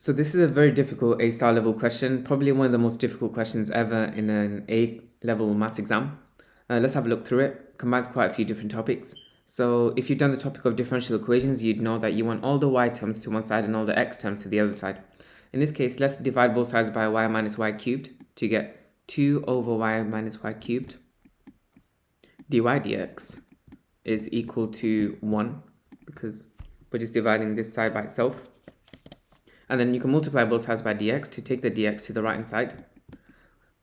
So this is a very difficult A-star level question, probably one of the most difficult questions ever in an A-level maths exam. Let's have a look through it. Combines quite a few different topics. So if you've done the topic of differential equations, you'd know that you want all the y terms to one side and all the x terms to the other side. In this case, let's divide both sides by y minus y cubed to get 2 over y minus y cubed dy dx is equal to 1 because we're just dividing this side by itself. And then you can multiply both sides by dx to take the dx to the right hand side.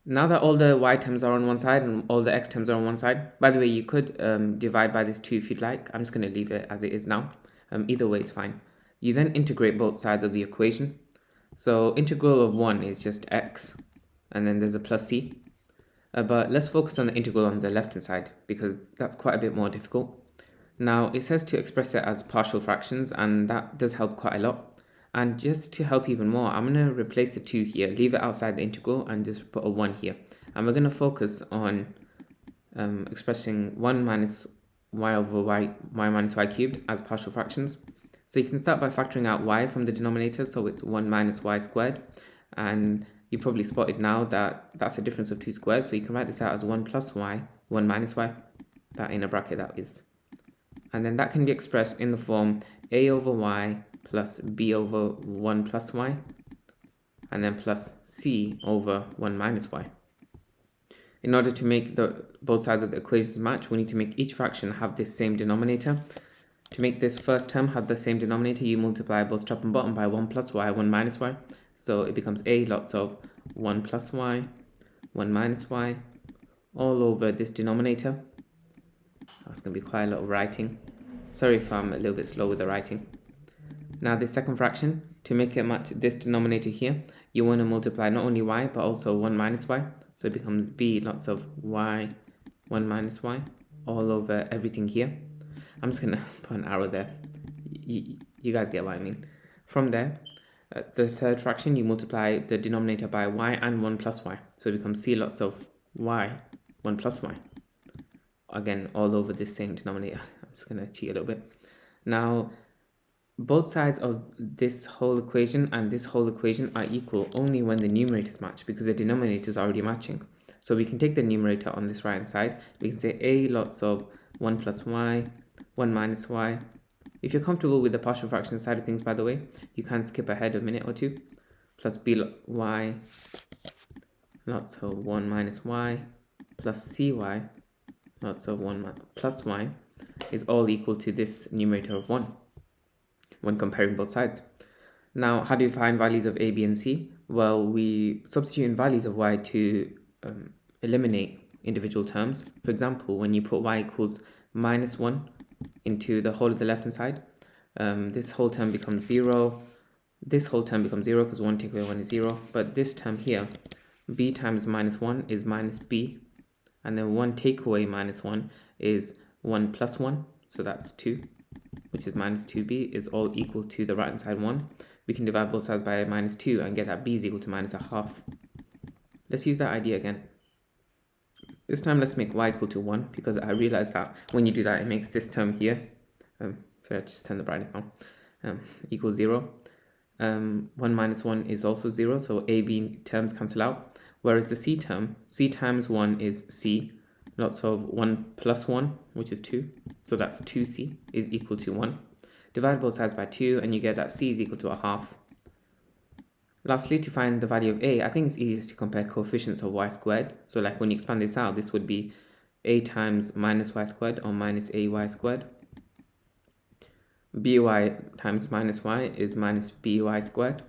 Now that all the y terms are on one side and all the x terms are on one side, by the way, you could divide by this 2 if you'd like. I'm just going to leave it as it is now. Either way is fine. You then integrate both sides of the equation. So integral of 1 is just x, and then there's a plus c. But let's focus on the integral on the left hand side because that's quite a bit more difficult. Now it says to express it as partial fractions, and that does help quite a lot. And just to help even more, I'm going to replace the 2 here, leave it outside the integral and just put a 1 here. And we're going to focus on expressing 1 minus y over y minus y cubed as partial fractions. So you can start by factoring out y from the denominator, so it's 1 minus y squared. And you probably spotted now that that's a difference of 2 squares, so you can write this out as 1 plus y, 1 minus y, that in a bracket that is. And then that can be expressed in the form a over y plus b over 1 plus y, and then plus c over 1 minus y. In order to make both sides of the equations match, we need to make each fraction have this same denominator. To make this first term have the same denominator, you multiply both top and bottom by 1 plus y, 1 minus y. So it becomes a lots of 1 plus y, 1 minus y, all over this denominator. That's going to be quite a lot of writing. Sorry if I'm a little bit slow with the writing. Now this second fraction, to make it match this denominator here, you want to multiply not only y but also 1 minus y. So it becomes b lots of y, 1 minus y, all over everything here. I'm just going to put an arrow there. You guys get what I mean. From there, the third fraction, you multiply the denominator by y and 1 plus y. So it becomes c lots of y, 1 plus y. Again, all over this same denominator. I'm just going to cheat a little bit. Now, both sides of this whole equation and this whole equation are equal only when the numerators match, because the denominator is already matching. So we can take the numerator on this right hand side. We can say a lots of 1 plus y, 1 minus y. If you're comfortable with the partial fraction side of things, by the way, you can skip ahead a minute or two. Plus b y lots of 1 minus y plus cy lots of 1 plus y is all equal to this numerator of 1 when comparing both sides. Now, how do you find values of a, b, and c? Well, we substitute in values of y to eliminate individual terms. For example, when you put y equals minus 1 into the whole of the left hand side, this whole term becomes 0. This whole term becomes 0 because 1 take away 1 is 0. But this term here, b times minus 1 is minus b. And then 1 take away minus 1 is 1 plus 1. So that's 2, which is minus 2b, is all equal to the right hand side 1. We can divide both sides by minus 2 and get that b is equal to minus a half. Let's use that idea again. This time let's make y equal to 1, because I realized that when you do that it makes this term here, sorry, I just turned the brightness on, equals 0. 1 minus 1 is also 0, so a, b terms cancel out. Whereas the c term, c times 1 is c, lots of 1 plus 1, which is 2. So that's 2c is equal to 1. Divide both sides by 2 and you get that c is equal to a half. Lastly, to find the value of a, I think it's easiest to compare coefficients of y squared. So like when you expand this out, this would be a times minus y squared or minus ay squared. by times minus y is minus by squared.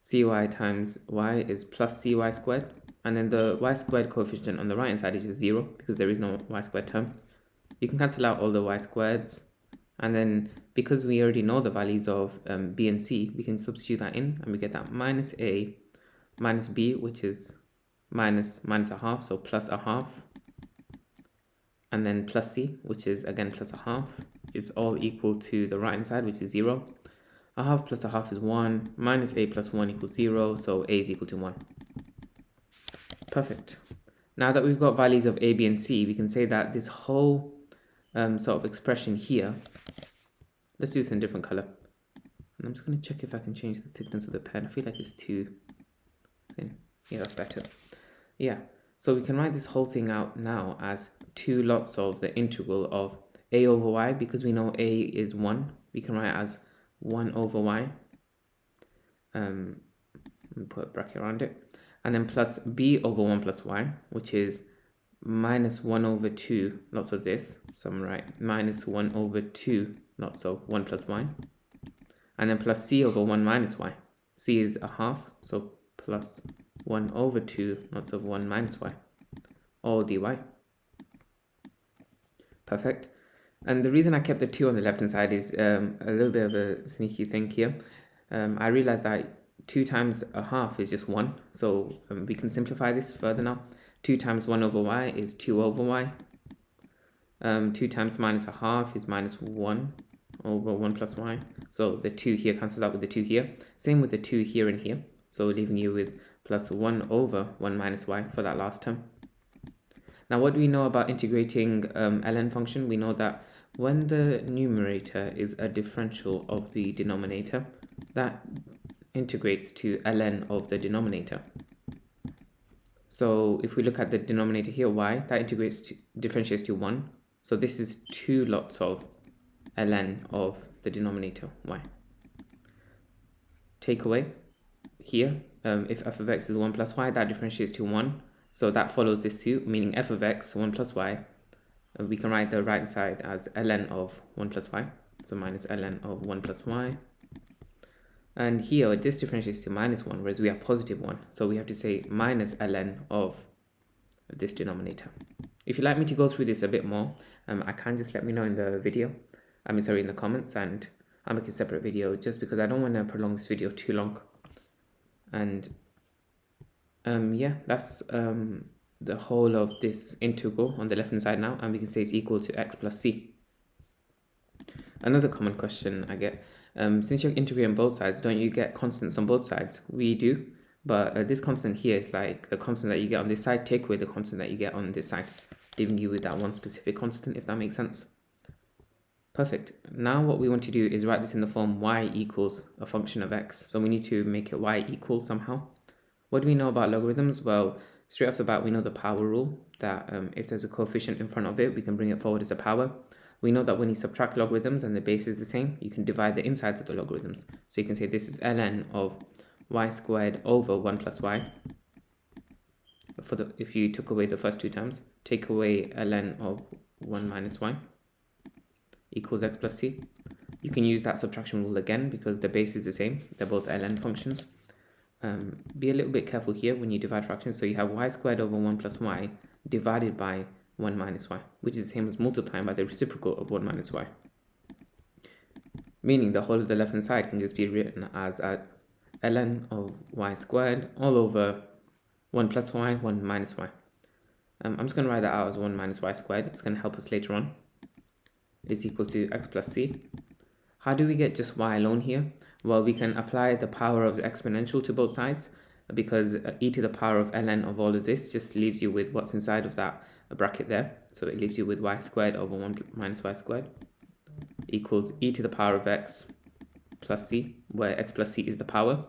cy times y is plus cy squared. And then the y squared coefficient on the right hand side is just 0 because there is no y squared term. You can cancel out all the y squareds. And then because we already know the values of b and c, we can substitute that in and we get that minus a minus b, which is minus a half, so plus a half. And then plus c, which is again plus a half, is all equal to the right hand side, which is 0. A half plus a half is 1, minus a plus 1 equals 0, so a is equal to 1. Perfect. Now that we've got values of a, b, and c, we can say that this whole sort of expression here, let's do this in a different color. And I'm just going to check if I can change the thickness of the pen. I feel like it's too thin. Yeah, that's better. Yeah, so we can write this whole thing out now as 2 lots of the integral of a over y. Because we know a is 1, we can write it as 1 over y. Put a bracket around it. And then plus b over 1 plus y, which is minus 1 over 2 lots of this. So I'm right, minus 1 over 2 lots of 1 plus y. And then plus c over 1 minus y. C is a half, so plus 1 over 2 lots of 1 minus y, all dy. Perfect. And the reason I kept the 2 on the left hand side is a little bit of a sneaky thing here. I realized that 2 times a half is just 1, so we can simplify this further now. 2 times 1 over y is 2 over y. 2 times minus a half is minus 1 over 1 plus y. So the 2 here cancels out with the 2 here. Same with the 2 here and here. So leaving you with plus 1 over 1 minus y for that last term. Now, what do we know about integrating ln function? We know that when the numerator is a differential of the denominator, that integrates to ln of the denominator. So if we look at the denominator here, y, that differentiates to 1. So this is 2 lots of ln of the denominator, y. Take away here, if f of x is 1 plus y, that differentiates to 1. So that follows this too, meaning f of x, 1 plus y. We can write the right side as ln of 1 plus y. So minus ln of 1 plus y. And here, this differentiates to minus 1, whereas we have positive 1. So we have to say minus ln of this denominator. If you'd like me to go through this a bit more, I can just let me know in the video. in the comments, and I'll make a separate video just because I don't want to prolong this video too long. And yeah, that's the whole of this integral on the left hand side now, and we can say it's equal to x plus c. Another common question I get, since you're integrating both sides, don't you get constants on both sides? We do, but this constant here is like the constant that you get on this side. Take away the constant that you get on this side, leaving you with that one specific constant, if that makes sense. Perfect. Now what we want to do is write this in the form y equals a function of x. So we need to make it y equal somehow. What do we know about logarithms? Well, straight off the bat, we know the power rule, that if there's a coefficient in front of it, we can bring it forward as a power. We know that when you subtract logarithms and the base is the same, you can divide the insides of the logarithms. So you can say this is ln of y squared over 1 plus y. If you took away the first 2 terms, take away ln of 1 minus y equals x plus c. You can use that subtraction rule again because the base is the same. They're both ln functions. Be a little bit careful here when you divide fractions. So you have y squared over 1 plus y divided by 1 minus y, which is the same as multiplying by the reciprocal of 1 minus y. Meaning the whole of the left hand side can just be written as ln of y squared all over 1 plus y, 1 minus y. I'm just going to write that out as 1 minus y squared. It's going to help us later on. Is equal to x plus c. How do we get just y alone here? Well, we can apply the power of the exponential to both sides, because e to the power of ln of all of this just leaves you with what's inside of that bracket there. So it leaves you with y squared over 1 minus y squared equals e to the power of x plus c, where x plus c is the power.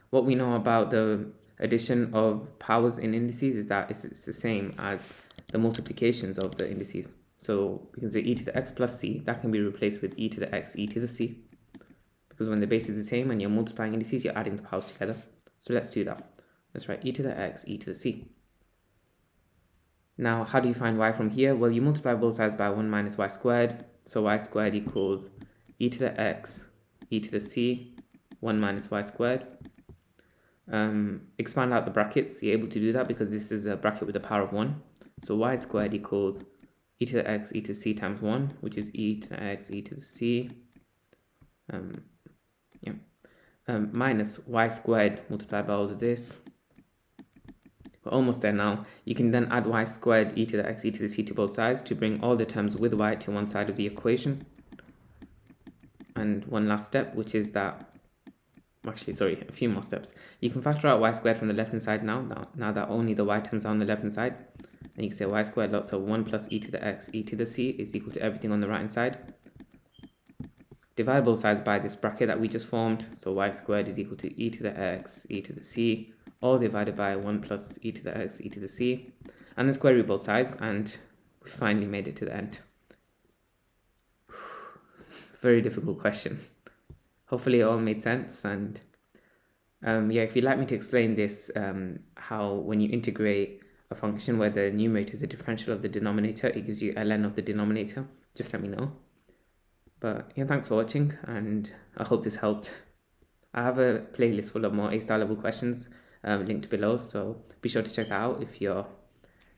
What we know about the addition of powers in indices is that it's the same as the multiplications of the indices. So we can say e to the x plus c, that can be replaced with e to the x, e to the c. Because when the base is the same and you're multiplying indices, you're adding the powers together. So let's do that. Let's write e to the x, e to the c. Now, how do you find y from here? Well, you multiply both sides by 1 minus y squared. So y squared equals e to the x, e to the c, 1 minus y squared. Expand out the brackets. You're able to do that because this is a bracket with the power of 1. So y squared equals e to the x, e to the c times 1, which is e to the x, e to the c. Minus y squared multiplied by all of this. We're almost there now. You can then add y squared, e to the x, e to the c to both sides to bring all the terms with y to one side of the equation. And one last step, which is that, actually, sorry, a few more steps. You can factor out y squared from the left hand side now that only the y terms are on the left hand side. And you can say y squared lots of 1 plus e to the x, e to the c is equal to everything on the right hand side. divide both sides by this bracket that we just formed. So y squared is equal to e to the x, e to the c, all divided by 1 plus e to the x, e to the c. And then square root both sides, and we finally made it to the end. Very difficult question. Hopefully it all made sense. And yeah, if you'd like me to explain this, how when you integrate a function where the numerator is a differential of the denominator, it gives you ln of the denominator, just let me know. But yeah, thanks for watching, and I hope this helped. I have a playlist full of more A-star level questions linked below, so be sure to check that out if you're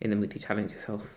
in the mood to challenge yourself.